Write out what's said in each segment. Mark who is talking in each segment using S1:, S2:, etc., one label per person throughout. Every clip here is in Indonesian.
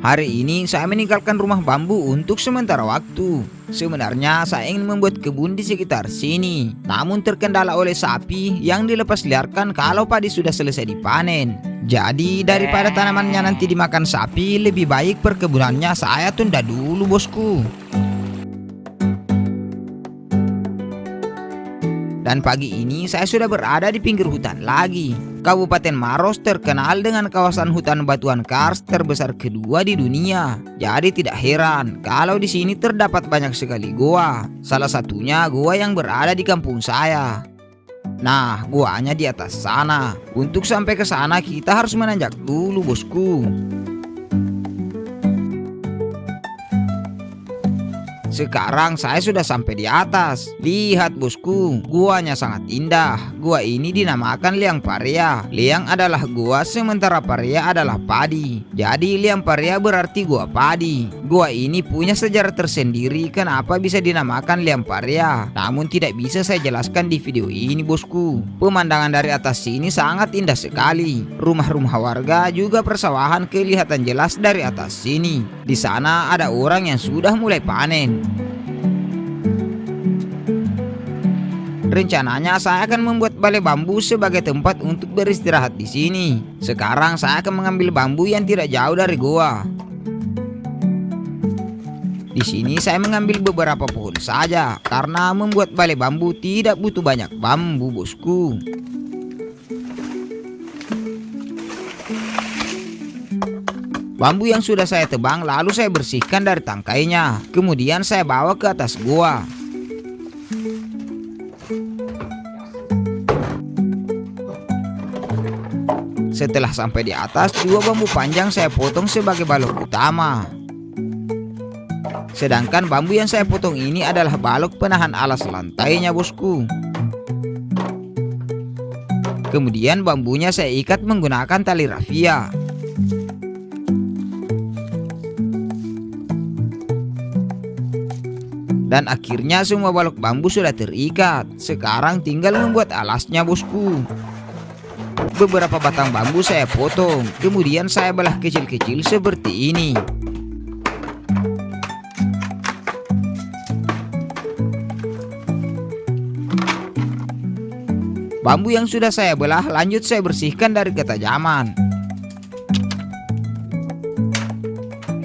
S1: Hari ini saya meninggalkan rumah bambu untuk sementara waktu. Sebenarnya saya ingin membuat kebun di sekitar sini, namun terkendala oleh sapi yang dilepas liarkan kalau padi sudah selesai dipanen. Jadi daripada tanamannya nanti dimakan sapi, lebih baik perkebunannya saya tunda dulu, bosku. Dan pagi ini saya sudah berada di pinggir hutan lagi. Kabupaten Maros terkenal dengan kawasan hutan batuan kars terbesar kedua di dunia. Jadi tidak heran kalau di sini terdapat banyak sekali goa. Salah satunya goa yang berada di kampung saya. Nah, goanya di atas sana. Untuk sampai ke sana kita harus menanjak dulu, bosku. Sekarang saya sudah sampai di atas. Lihat, bosku, guanya sangat indah. Gua ini dinamakan Liang Parea. Liang adalah gua sementara Parea adalah padi. Jadi Liang Parea berarti gua padi. Gua ini punya sejarah tersendiri kenapa bisa dinamakan Liang Parea. Namun tidak bisa saya jelaskan di video ini, bosku. Pemandangan dari atas sini sangat indah sekali. Rumah-rumah warga juga persawahan kelihatan jelas dari atas sini. Di sana ada orang yang sudah mulai panen. Rencananya saya akan membuat balai bambu sebagai tempat untuk beristirahat di sini. Sekarang saya akan mengambil bambu yang tidak jauh dari goa. Di sini saya mengambil beberapa pohon saja karena membuat balai bambu tidak butuh banyak bambu, bosku. Bambu yang sudah saya tebang lalu saya bersihkan dari tangkainya. Kemudian saya bawa ke atas goa. Setelah sampai di atas, 2 bambu panjang saya potong sebagai balok utama. Sedangkan bambu yang saya potong ini adalah balok penahan alas lantainya, bosku. Kemudian bambunya saya ikat menggunakan tali rafia. Dan akhirnya semua balok bambu sudah terikat. Sekarang tinggal membuat alasnya, bosku. Beberapa batang bambu saya potong, kemudian saya belah kecil-kecil seperti ini. Bambu yang sudah saya belah lanjut saya bersihkan dari ketajaman.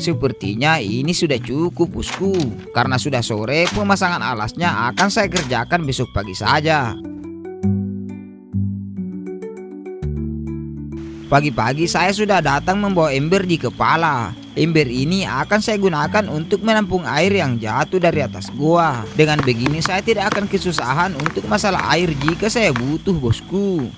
S1: Sepertinya ini sudah cukup, bosku. Karena sudah sore, pemasangan alasnya akan saya kerjakan besok pagi saja. Pagi-pagi saya sudah datang membawa ember di kepala. Ember ini akan saya gunakan untuk menampung air yang jatuh dari atas goa. Dengan begini saya tidak akan kesusahan untuk masalah air jika saya butuh, bosku.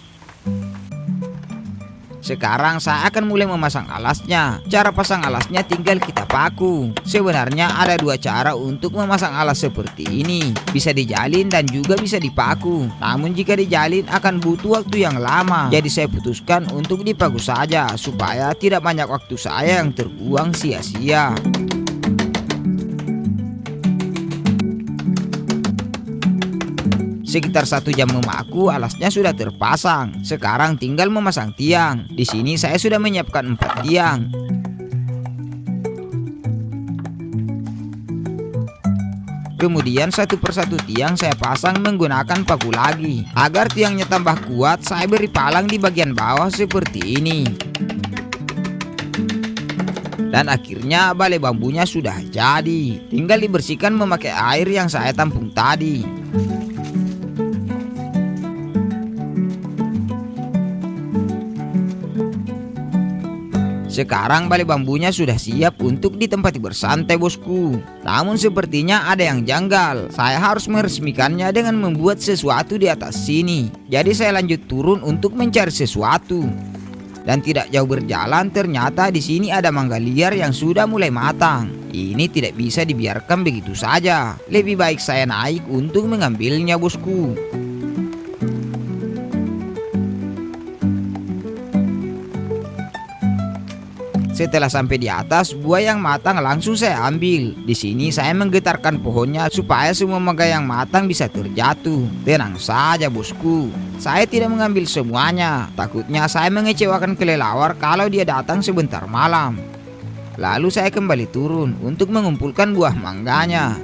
S1: Sekarang saya akan mulai memasang alasnya. Cara pasang alasnya tinggal kita paku. Sebenarnya ada 2 cara untuk memasang alas seperti ini. Bisa dijalin dan juga bisa dipaku. Namun jika dijalin akan butuh waktu yang lama. Jadi saya putuskan untuk dipaku saja supaya tidak banyak waktu saya yang terbuang sia-sia. Sekitar 1 jam memaku, alasnya sudah terpasang. Sekarang tinggal memasang tiang. Di sini saya sudah menyiapkan 4 tiang. Kemudian satu persatu tiang saya pasang menggunakan paku lagi. Agar tiangnya tambah kuat, saya beri palang di bagian bawah seperti ini. Dan akhirnya balai bambunya sudah jadi. Tinggal dibersihkan memakai air yang saya tampung tadi. Sekarang balai bambunya sudah siap untuk ditempati bersantai, bosku. Namun sepertinya ada yang janggal. Saya harus meresmikannya dengan membuat sesuatu di atas sini. Jadi saya lanjut turun untuk mencari sesuatu. Dan tidak jauh berjalan ternyata di sini ada mangga liar yang sudah mulai matang. Ini tidak bisa dibiarkan begitu saja. Lebih baik saya naik untuk mengambilnya, bosku. Setelah sampai di atas, buah yang matang langsung saya ambil. Di sini saya menggetarkan pohonnya supaya semua mangga yang matang bisa terjatuh. Tenang saja, bosku. Saya tidak mengambil semuanya. Takutnya saya mengecewakan kelelawar kalau dia datang sebentar malam. Lalu saya kembali turun untuk mengumpulkan buah mangganya.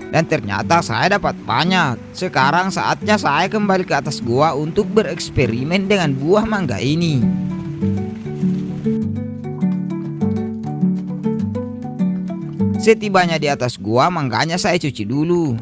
S1: Dan ternyata saya dapat banyak. Sekarang saatnya saya kembali ke atas gua untuk bereksperimen dengan buah mangga ini. Setibanya di atas gua, mangganya saya cuci dulu.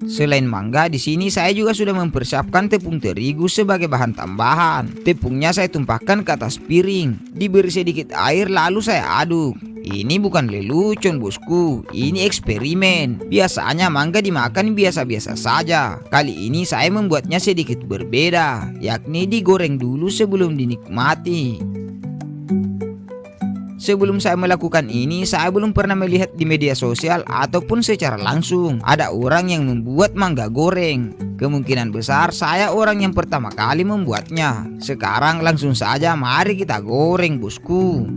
S1: Selain mangga, di sini saya juga sudah mempersiapkan tepung terigu sebagai bahan tambahan. Tepungnya saya tumpahkan ke atas piring, diberi sedikit air lalu saya aduk. Ini bukan lelucon bosku, ini eksperimen. Biasanya mangga dimakan biasa-biasa saja. Kali ini saya membuatnya sedikit berbeda, yakni digoreng dulu sebelum dinikmati. Sebelum saya melakukan ini, saya belum pernah melihat di media sosial ataupun secara langsung ada orang yang membuat mangga goreng. Kemungkinan besar saya orang yang pertama kali membuatnya. Sekarang langsung saja mari kita goreng bosku.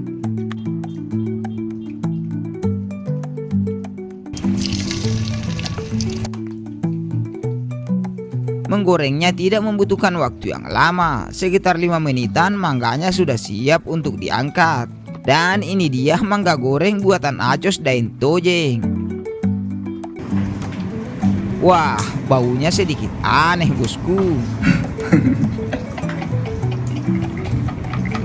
S1: Menggorengnya tidak membutuhkan waktu yang lama, sekitar 5 menitan mangganya sudah siap untuk diangkat. Dan ini dia mangga goreng buatan Acos Dain Tojeng. Wah, baunya sedikit aneh bosku.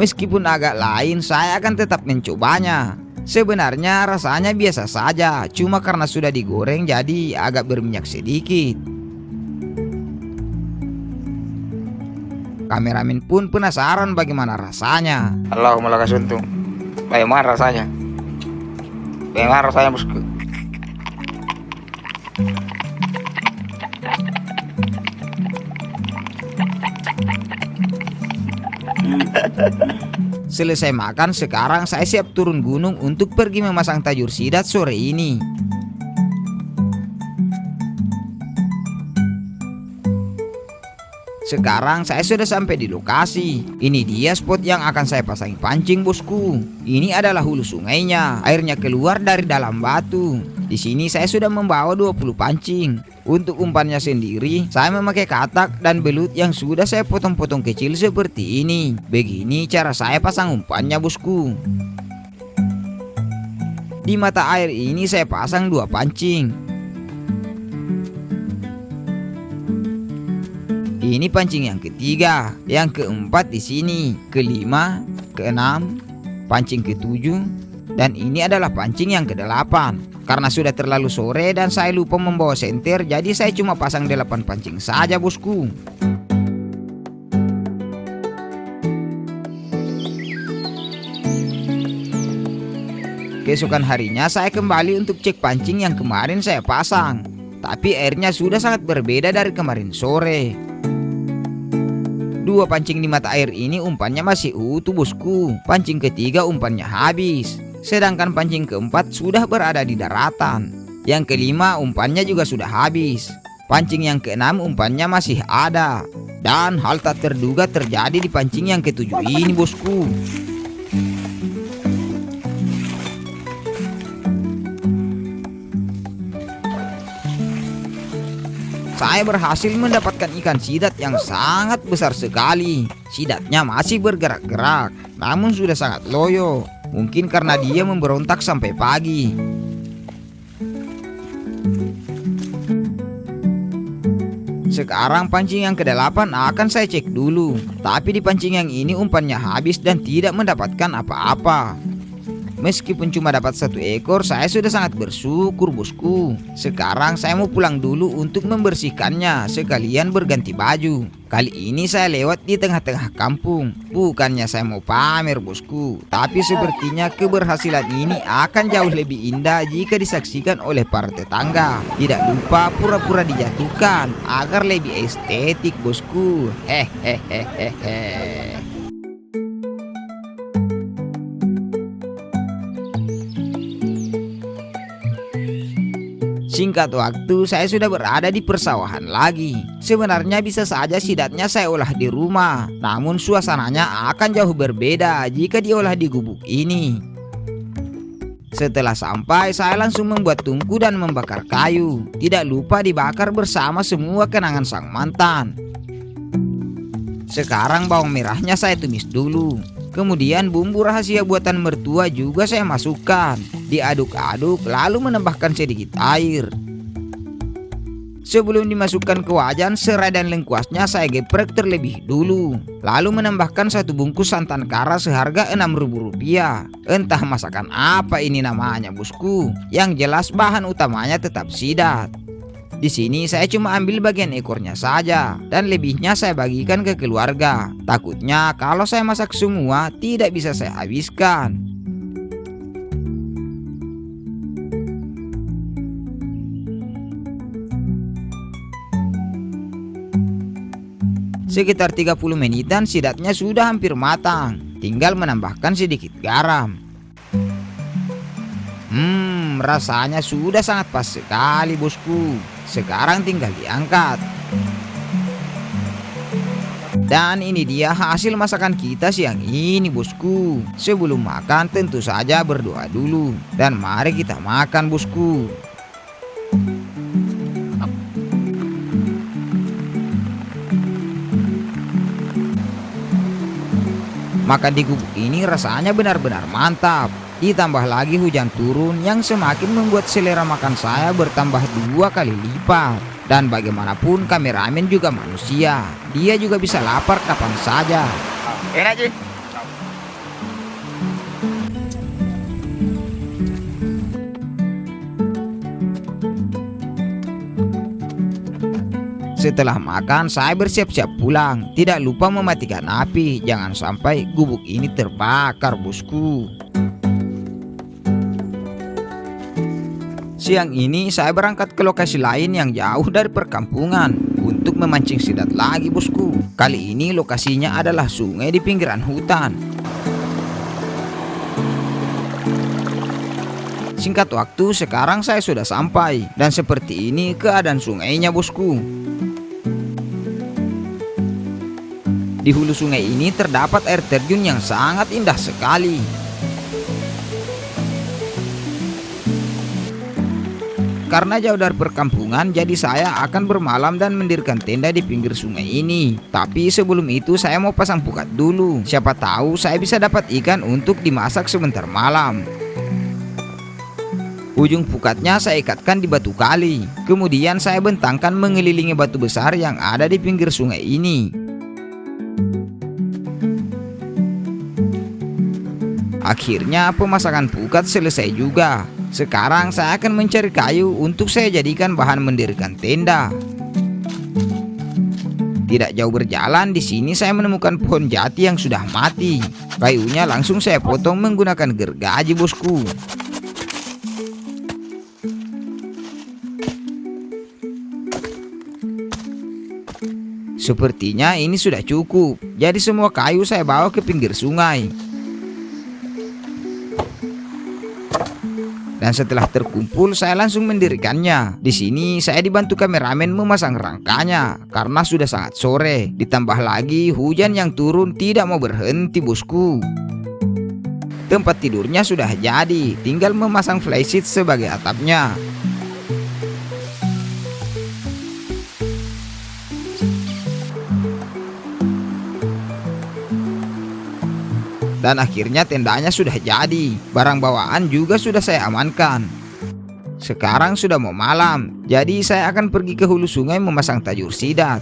S1: Meskipun agak lain, saya akan tetap mencobanya. Sebenarnya rasanya biasa saja, cuma karena sudah digoreng jadi agak berminyak sedikit. Kameramen pun penasaran bagaimana rasanya.
S2: Allahumma laka suntung. Bagaimana rasanya? Bagaimana rasanya bosku?
S1: Selesai makan, sekarang saya siap turun gunung untuk pergi memasang tajur sidat sore ini. Sekarang saya sudah sampai di lokasi. Ini dia spot yang akan saya pasangi pancing bosku. Ini adalah hulu sungainya. Airnya keluar dari dalam batu. Di sini saya sudah membawa 20 pancing. Untuk umpannya sendiri, saya memakai katak dan belut yang sudah saya potong-potong kecil seperti ini. Begini cara saya pasang umpannya bosku. Di mata air ini saya pasang 2 pancing. Ini pancing yang ketiga, yang keempat di sini, kelima, keenam, pancing ketujuh, dan ini adalah pancing yang kedelapan. Karena sudah terlalu sore dan saya lupa membawa senter, jadi saya cuma pasang 8 pancing saja bosku. Keesokan harinya saya kembali untuk cek pancing yang kemarin saya pasang, tapi airnya sudah sangat berbeda dari kemarin sore. 2 pancing di mata air ini umpannya masih utuh bosku. Pancing ketiga umpannya habis, sedangkan pancing keempat sudah berada di daratan. Yang kelima umpannya juga sudah habis. Pancing yang keenam umpannya masih ada. Dan hal tak terduga terjadi di pancing yang ketujuh ini bosku. Saya berhasil mendapatkan ikan sidat yang sangat besar sekali. Sidatnya masih bergerak-gerak, namun sudah sangat loyo. Mungkin karena dia memberontak sampai pagi. Sekarang pancing yang ke-8 akan saya cek dulu. Tapi di pancing yang ini umpannya habis dan tidak mendapatkan apa-apa. Meskipun cuma dapat 1 ekor, saya sudah sangat bersyukur bosku. Sekarang saya mau pulang dulu untuk membersihkannya, sekalian berganti baju. Kali ini saya lewat di tengah-tengah kampung. Bukannya saya mau pamer bosku, tapi sepertinya keberhasilan ini akan jauh lebih indah jika disaksikan oleh para tetangga. Tidak lupa pura-pura dijatuhkan agar lebih estetik bosku. Hehehehehe. Singkat waktu, saya sudah berada di persawahan lagi. Sebenarnya bisa saja sidatnya saya olah di rumah, namun suasananya akan jauh berbeda jika diolah di gubuk ini. Setelah sampai, saya langsung membuat tungku dan membakar kayu. Tidak lupa dibakar bersama semua kenangan sang mantan. Sekarang bawang merahnya saya tumis dulu. Kemudian bumbu rahasia buatan mertua juga saya masukkan. Diaduk-aduk lalu menambahkan sedikit air. Sebelum dimasukkan ke wajan, serai dan lengkuasnya saya geprek terlebih dulu. Lalu menambahkan 1 bungkus santan kara seharga Rp6.000. Entah masakan apa ini namanya bosku. Yang jelas bahan utamanya tetap sidat. Di sini saya cuma ambil bagian ekornya saja, dan lebihnya saya bagikan ke keluarga. Takutnya kalau saya masak semua tidak bisa saya habiskan. Sekitar 30 menitan sidatnya sudah hampir matang. Tinggal menambahkan sedikit garam. Rasanya sudah sangat pas sekali bosku. Sekarang tinggal diangkat. Dan ini dia hasil masakan kita siang ini bosku. Sebelum makan tentu saja berdoa dulu. Dan mari kita makan bosku. Makan di gubuk ini rasanya benar-benar mantap. Ditambah lagi hujan turun yang semakin membuat selera makan saya bertambah 2 kali lipat. Dan bagaimanapun kameramen juga manusia. Dia juga bisa lapar kapan saja.
S2: Enak sih.
S1: Setelah makan, saya bersiap-siap pulang. Tidak lupa mematikan api. Jangan sampai gubuk ini terbakar bosku. Siang ini saya berangkat ke lokasi lain yang jauh dari perkampungan untuk memancing sidat lagi bosku. Kali ini lokasinya adalah sungai di pinggiran hutan. Singkat waktu, sekarang saya sudah sampai. Dan seperti ini keadaan sungainya bosku. Di hulu sungai ini terdapat air terjun yang sangat indah sekali. Karena jauh dari perkampungan, jadi saya akan bermalam dan mendirikan tenda di pinggir sungai ini. Tapi sebelum itu saya mau pasang pukat dulu. Siapa tahu saya bisa dapat ikan untuk dimasak sebentar malam. Ujung pukatnya saya ikatkan di batu kali. Kemudian saya bentangkan mengelilingi batu besar yang ada di pinggir sungai ini. Akhirnya pemasangan pukat selesai juga. Sekarang saya akan mencari kayu untuk saya jadikan bahan mendirikan tenda. Tidak jauh berjalan, di sini saya menemukan pohon jati yang sudah mati. Kayunya langsung saya potong menggunakan gergaji bosku. Sepertinya ini sudah cukup. Jadi semua kayu saya bawa ke pinggir sungai. Dan setelah terkumpul, saya langsung mendirikannya. Di sini saya dibantu kameramen memasang rangkanya karena sudah sangat sore. Ditambah lagi hujan yang turun tidak mau berhenti bosku. Tempat tidurnya sudah jadi, tinggal memasang flysheet sebagai atapnya. Dan akhirnya tendanya sudah jadi. Barang bawaan juga sudah saya amankan. Sekarang sudah mau malam, jadi saya akan pergi ke hulu sungai memasang tajur sidat.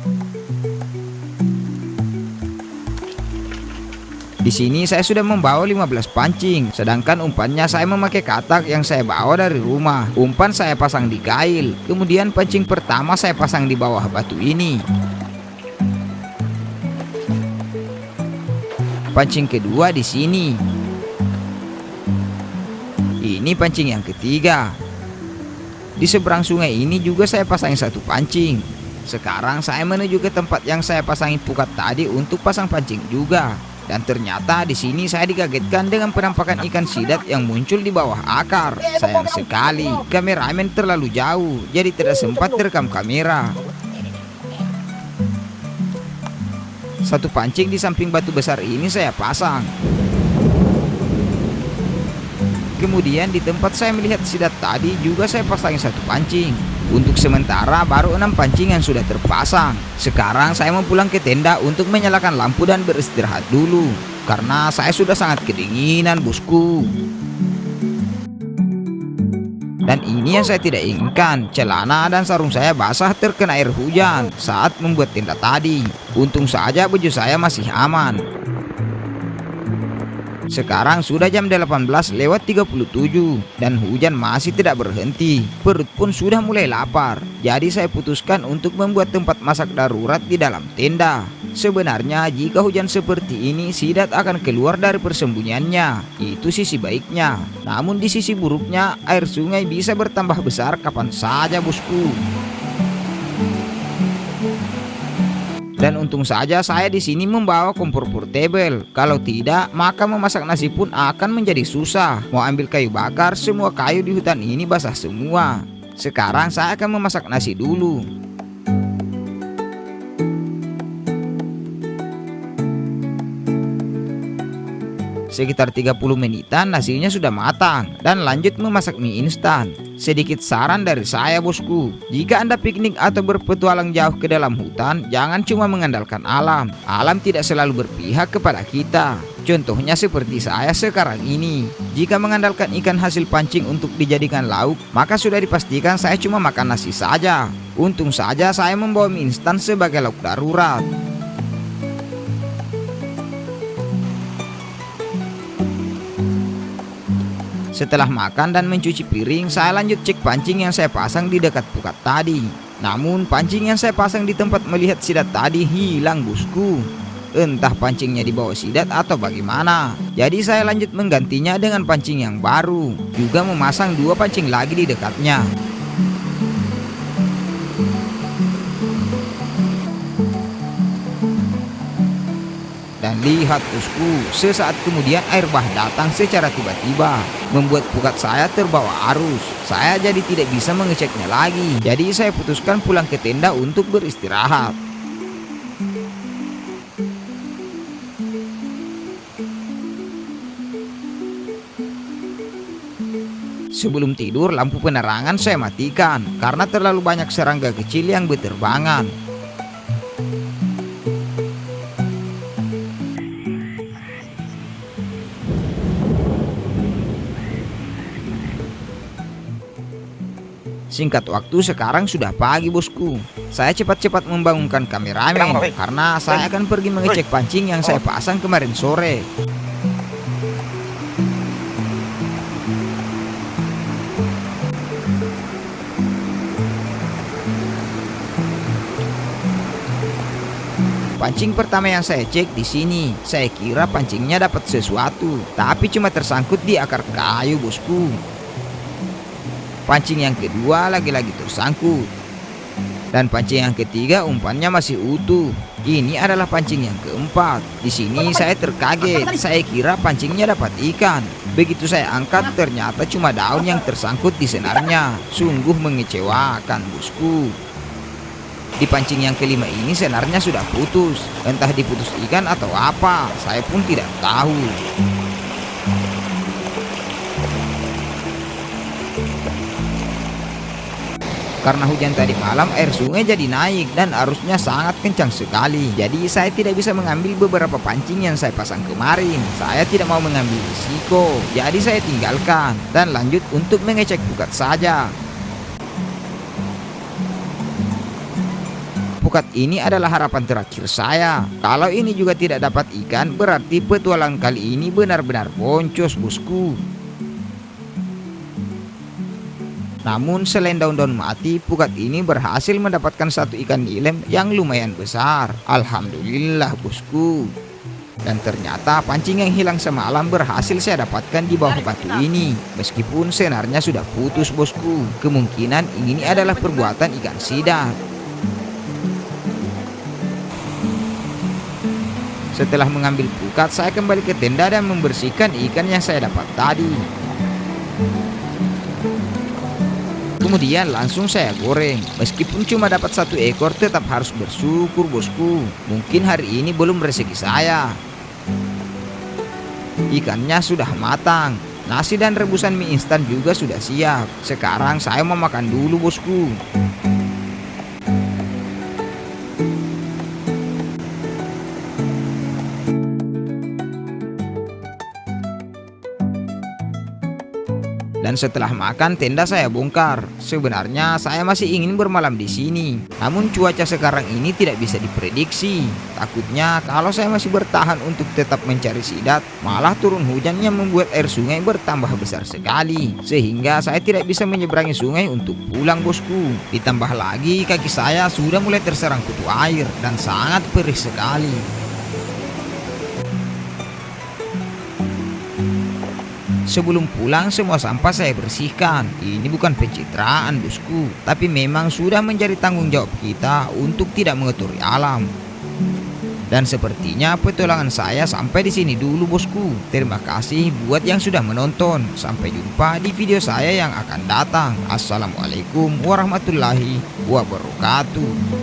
S1: Di sini saya sudah membawa 15 pancing, sedangkan umpannya saya memakai katak yang saya bawa dari rumah. Umpan saya pasang di kail, kemudian pancing pertama saya pasang di bawah batu ini. Pancing kedua di sini. Ini pancing yang ketiga. Di seberang sungai ini juga saya pasang 1 pancing. Sekarang saya menuju ke tempat yang saya pasangin pukat tadi untuk pasang pancing juga. Dan ternyata di sini saya dikagetkan dengan penampakan ikan sidat yang muncul di bawah akar. Sayang sekali, kameramen terlalu jauh, jadi tidak sempat terekam kamera. 1 pancing di samping batu besar ini saya pasang. Kemudian di tempat saya melihat sidat tadi juga saya pasangi satu pancing. Untuk sementara baru 6 pancing yang sudah terpasang. Sekarang saya mau pulang ke tenda untuk menyalakan lampu dan beristirahat dulu, karena saya sudah sangat kedinginan, bosku. Dan ini yang saya tidak inginkan, celana dan sarung saya basah terkena air hujan saat membuat tenda tadi. Untung saja baju saya masih aman. Sekarang sudah jam 18:37 dan hujan masih tidak berhenti. Perut pun sudah mulai lapar. Jadi saya putuskan untuk membuat tempat masak darurat di dalam tenda. Sebenarnya jika hujan seperti ini, sidat akan keluar dari persembunyiannya. Itu sisi baiknya. Namun di sisi buruknya, air sungai bisa bertambah besar kapan saja, bosku. Dan untung saja saya di sini membawa kompor portable. Kalau tidak, maka memasak nasi pun akan menjadi susah. Mau ambil kayu bakar, semua kayu di hutan ini basah semua. Sekarang saya akan memasak nasi dulu. Sekitar 30 menitan nasinya sudah matang dan lanjut memasak mie instan. Sedikit saran dari saya, bosku. Jika Anda piknik atau berpetualang jauh ke dalam hutan, jangan cuma mengandalkan alam. Alam tidak selalu berpihak kepada kita. Contohnya seperti saya sekarang ini. Jika mengandalkan ikan hasil pancing untuk dijadikan lauk, maka sudah dipastikan saya cuma makan nasi saja. Untung saja saya membawa mie instan sebagai lauk darurat. Setelah makan dan mencuci piring, saya lanjut cek pancing yang saya pasang di dekat pukat tadi. Namun pancing yang saya pasang di tempat melihat sidat tadi hilang, bosku. Entah pancingnya dibawa sidat atau bagaimana. Jadi saya lanjut menggantinya dengan pancing yang baru. Juga memasang 2 pancing lagi di dekatnya. Dan lihat, bosku, sesaat kemudian air bah datang secara tiba-tiba, membuat pukat saya terbawa arus. Saya jadi tidak bisa mengeceknya lagi. Jadi saya putuskan pulang ke tenda untuk beristirahat. Sebelum tidur, lampu penerangan saya matikan karena terlalu banyak serangga kecil yang berterbangan. Singkat waktu, sekarang sudah pagi, bosku. Saya cepat-cepat membangunkan kameramen karena saya akan pergi mengecek pancing yang saya pasang kemarin sore. Pancing pertama yang saya cek di sini, saya kira pancingnya dapat sesuatu, tapi cuma tersangkut di akar kayu, bosku. Pancing yang kedua lagi-lagi tersangkut. Dan pancing yang ketiga umpannya masih utuh. Ini adalah pancing yang keempat. Di sini saya terkaget. Saya kira pancingnya dapat ikan. Begitu saya angkat, ternyata cuma daun yang tersangkut di senarnya. Sungguh mengecewakan, bosku. Di pancing yang kelima ini senarnya sudah putus. Entah diputus ikan atau apa, saya pun tidak tahu. Karena hujan tadi malam, air sungai jadi naik dan arusnya sangat kencang sekali. Jadi saya tidak bisa mengambil beberapa pancing yang saya pasang kemarin. Saya tidak mau mengambil risiko, jadi saya tinggalkan dan lanjut untuk mengecek pukat saja. Pukat ini adalah harapan terakhir saya. Kalau ini juga tidak dapat ikan, berarti petualang kali ini benar-benar boncos, bosku. Namun selain daun-daun mati, pukat ini berhasil mendapatkan satu ikan nilem yang lumayan besar. Alhamdulillah, bosku. Dan ternyata pancing yang hilang semalam berhasil saya dapatkan di bawah batu ini. Meskipun senarnya sudah putus, bosku. Kemungkinan ini adalah perbuatan ikan sidat. Setelah mengambil pukat, saya kembali ke tenda dan membersihkan ikan yang saya dapat tadi. Kemudian langsung saya goreng. Meskipun cuma dapat 1 ekor, tetap harus bersyukur, bosku. Mungkin hari ini belum rezeki saya. Ikannya sudah matang. Nasi dan rebusan mie instan juga sudah siap. Sekarang saya mau makan dulu bosku. Dan setelah makan, tenda saya bongkar. Sebenarnya saya masih ingin bermalam di sini, namun cuaca sekarang ini tidak bisa diprediksi. Takutnya kalau saya masih bertahan untuk tetap mencari sidat, malah turun hujan yang membuat air sungai bertambah besar sekali, sehingga saya tidak bisa menyeberangi sungai untuk pulang bosku. Ditambah lagi kaki saya sudah mulai terserang kutu air dan sangat perih sekali. Sebelum pulang semua sampah saya bersihkan. Ini bukan pencitraan bosku, tapi memang sudah menjadi tanggung jawab kita untuk tidak mengotori alam. Dan sepertinya petualangan saya sampai di sini dulu bosku. Terima kasih buat yang sudah menonton. Sampai jumpa di video saya yang akan datang. Assalamualaikum warahmatullahi wabarakatuh.